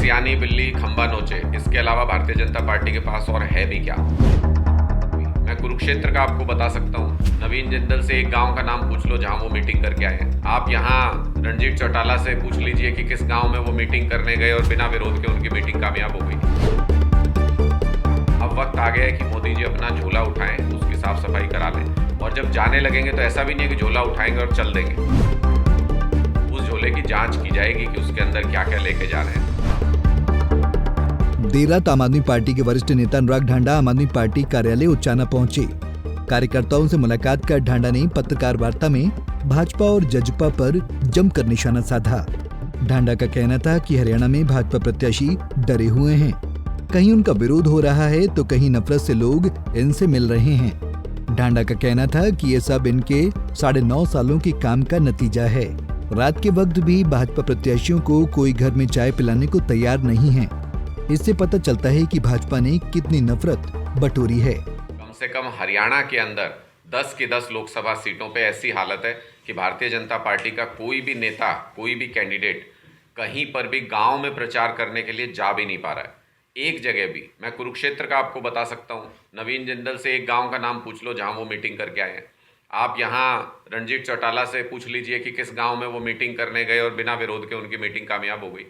खिसियानी बिल्ली खंबा नोचे, इसके अलावा भारतीय जनता पार्टी के पास और है भी क्या। मैं कुरुक्षेत्र का आपको बता सकता हूँ। नवीन जिंदल से एक गांव का नाम पूछ लो जहां वो मीटिंग करके आए हैं। आप यहाँ रणजीत चौटाला से पूछ लीजिए कि किस गांव में वो मीटिंग करने गए और बिना विरोध के उनकी मीटिंग कामयाब हो गई। अब वक्त आ गया है कि मोदी जी अपना झोला उठाएं, उसकी साफ सफाई करा लें, और जब जाने लगेंगे तो ऐसा भी नहीं है कि झोला उठाएंगे और चल देंगे। उस झोले की जांच की जाएगी कि उसके अंदर क्या क्या लेके जा रहे हैं। देर रात आम आदमी पार्टी के वरिष्ठ नेता अनुराग ढांडा आम आदमी पार्टी कार्यालय उचाना पहुंचे। कार्यकर्ताओं से मुलाकात कर ढांडा ने पत्रकार वार्ता में भाजपा और जजपा पर जमकर निशाना साधा। ढांडा का कहना था कि हरियाणा में भाजपा प्रत्याशी डरे हुए हैं, कहीं उनका विरोध हो रहा है तो कहीं नफरत से लोग इनसे मिल रहे हैं। ढांडा का कहना था कि ये सब इनके 9.5 सालों के काम का नतीजा है। रात के वक्त भी भाजपा प्रत्याशियों को कोई घर में चाय पिलाने को तैयार नहीं है। इससे पता चलता है कि भाजपा ने कितनी नफरत बटोरी है। कम से कम हरियाणा के अंदर 10 की 10 लोकसभा सीटों पे ऐसी हालत है कि भारतीय जनता पार्टी का कोई भी नेता, कोई भी कैंडिडेट कहीं पर भी गांव में प्रचार करने के लिए जा भी नहीं पा रहा है। एक जगह भी, मैं कुरुक्षेत्र का आपको बता सकता हूँ। नवीन जिंदल से एक गांव का नाम पूछ लो जहां वो मीटिंग करके आए हैं। आप यहाँ रणजीत चौटाला से पूछ लीजिए कि किस गांव में वो मीटिंग करने गए और बिना विरोध के उनकी मीटिंग कामयाब हो गई।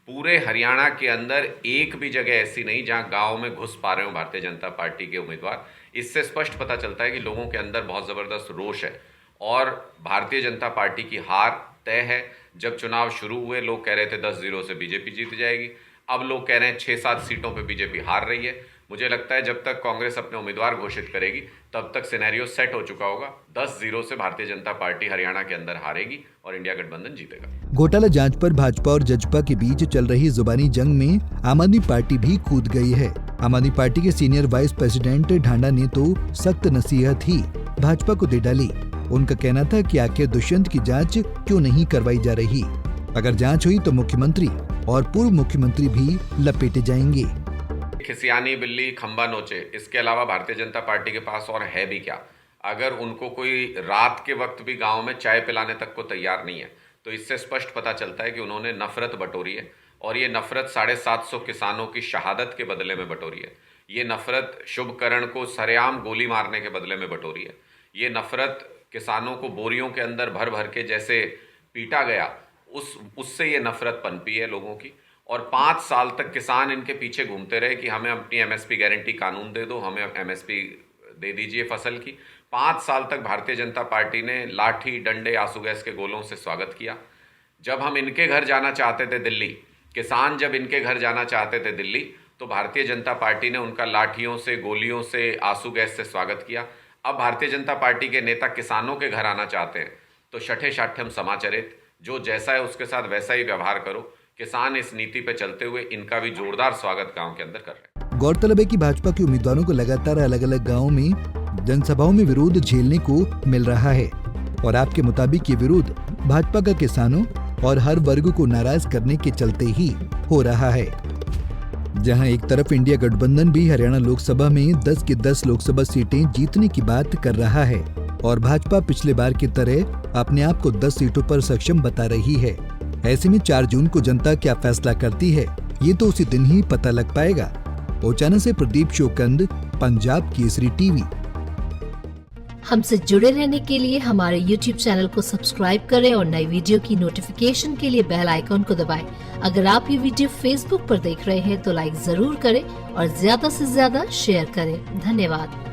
पूरे हरियाणा के अंदर एक भी जगह ऐसी नहीं जहां गांव में घुस पा रहे हो भारतीय जनता पार्टी के उम्मीदवार। इससे स्पष्ट पता चलता है कि लोगों के अंदर बहुत ज़बरदस्त रोष है और भारतीय जनता पार्टी की हार तय है। जब चुनाव शुरू हुए लोग कह रहे थे 10-0 से बीजेपी जीत जाएगी, अब लोग कह रहे हैं 6-7 सीटों पे बीजेपी हार रही है। मुझे लगता है जब तक कांग्रेस अपने उम्मीदवार घोषित करेगी तब तक सिनेरियो सेट हो चुका होगा। 10-0 से भारतीय जनता पार्टी हरियाणा के अंदर हारेगी और इंडिया गठबंधन जीतेगा। घोटाला जांच पर भाजपा और जजपा के बीच चल रही जुबानी जंग में आम आदमी पार्टी भी कूद गई है। आम आदमी पार्टी के सीनियर वाइस प्रेसिडेंट ढांडा ने तो सख्त नसीहत ही भाजपा को दे डाली। उनका कहना था कि आखिर दुष्यंत की जांच क्यों नहीं करवाई जा रही। अगर जांच हुई तो मुख्यमंत्री और पूर्व मुख्यमंत्री भी लपेटे जाएंगे। खिसियानी बिल्ली खंबा नोचे, इसके अलावा भारतीय जनता पार्टी के पास और है भी क्या। अगर उनको कोई रात के वक्त भी गांव में चाय पिलाने तक को तैयार नहीं है तो इससे स्पष्ट पता चलता है कि उन्होंने नफरत बटोरी है, और ये नफरत 750 किसानों की शहादत के बदले में बटोरी है। ये नफरत शुभकरण को सरेआम गोली मारने के बदले में बटोरी है। ये नफरत किसानों को बोरियों के अंदर भर भर के जैसे पीटा गया, उससे ये नफरत पनपी है लोगों की। और 5 साल तक किसान इनके पीछे घूमते रहे कि हमें अपनी एमएसपी गारंटी कानून दे दो, हमें एमएसपी दे दीजिए फसल की। 5 साल तक भारतीय जनता पार्टी ने लाठी डंडे आंसू गैस के गोलों से स्वागत किया। जब हम इनके घर जाना चाहते थे दिल्ली, किसान जब इनके घर जाना चाहते थे दिल्ली, तो भारतीय जनता पार्टी ने उनका लाठियों से, गोलियों से, आंसू गैस से स्वागत किया। अब भारतीय जनता पार्टी के नेता किसानों के घर आना चाहते हैं तो शठे शाठ्यम समाचरित, जो जैसा है उसके साथ वैसा ही व्यवहार करो। किसान इस नीति पे चलते हुए इनका भी जोरदार स्वागत गांव के अंदर कर रहे हैं। गौरतलब है कि भाजपा के उम्मीदवारों को लगातार अलग अलग गाँव में जनसभाओं में विरोध झेलने को मिल रहा है, और आपके मुताबिक ये विरोध भाजपा का किसानों और हर वर्ग को नाराज करने के चलते ही हो रहा है। जहां एक तरफ इंडिया गठबंधन भी हरियाणा लोकसभा में 10 की 10 लोकसभा सीटें जीतने की बात कर रहा है, और भाजपा पिछले बार की तरह अपने आप को 10 सीटों पर सक्षम बता रही है। ऐसे में 4 जून को जनता क्या फैसला करती है ये तो उसी दिन ही पता लग पाएगा। उचाना से प्रदीप शोकंद, पंजाब केसरी टीवी। हमसे जुड़े रहने के लिए हमारे YouTube चैनल को सब्सक्राइब करें और नई वीडियो की नोटिफिकेशन के लिए बेल आइकॉन को दबाएं। अगर आप ये वीडियो Facebook पर देख रहे हैं तो लाइक जरूर करें और ज्यादा से ज्यादा शेयर करें। धन्यवाद।